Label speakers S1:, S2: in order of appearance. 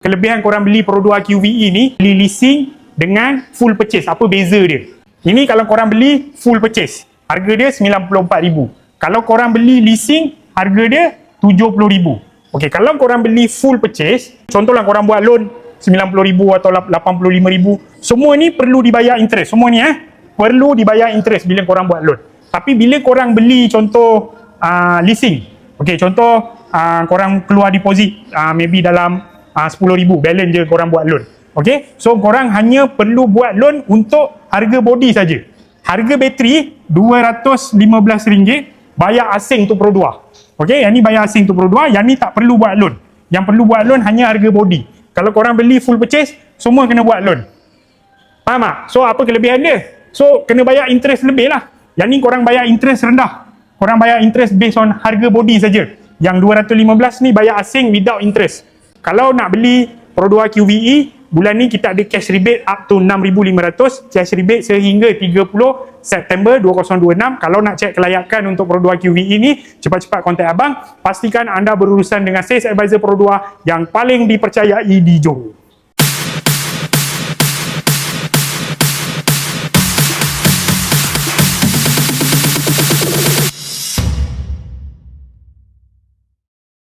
S1: Kelebihan korang beli Pro 2 QVE ni, beli leasing dengan full purchase. Apa beza dia? Ini kalau korang beli full purchase, harga dia RM94,000. Kalau korang beli leasing, harga dia RM70,000. Okey, kalau korang beli full purchase, contohlah korang buat loan RM90,000 atau RM85,000, semua ni perlu dibayar interest. Semua ni perlu dibayar interest bila korang buat loan. Tapi bila korang beli contoh leasing, okey, contoh korang keluar deposit maybe dalam RM10,000, balance je korang buat loan. Okey, so korang hanya perlu buat loan untuk harga body saja. Harga bateri RM215, bayar asing tu Pro 2. Okey, yang ni bayar asing tu Pro 2, yang ni tak perlu buat loan. Yang perlu buat loan hanya harga body. Kalau korang beli full purchase, semua kena buat loan. Faham tak? So apa kelebihan dia? So kena bayar interest lebih lah. Yang ni korang bayar interest rendah. Korang bayar interest based on harga body saja. Yang 215 ni bayar asing without interest. Kalau nak beli Pro 2 QVE, bulan ni kita ada cash rebate up to RM6,500. Cash rebate sehingga 30 September 2026. Kalau nak cek kelayakan untuk Pro 2 QVE ni, cepat-cepat kontak abang. Pastikan anda berurusan dengan sales advisor Pro 2 yang paling dipercayai di Johor.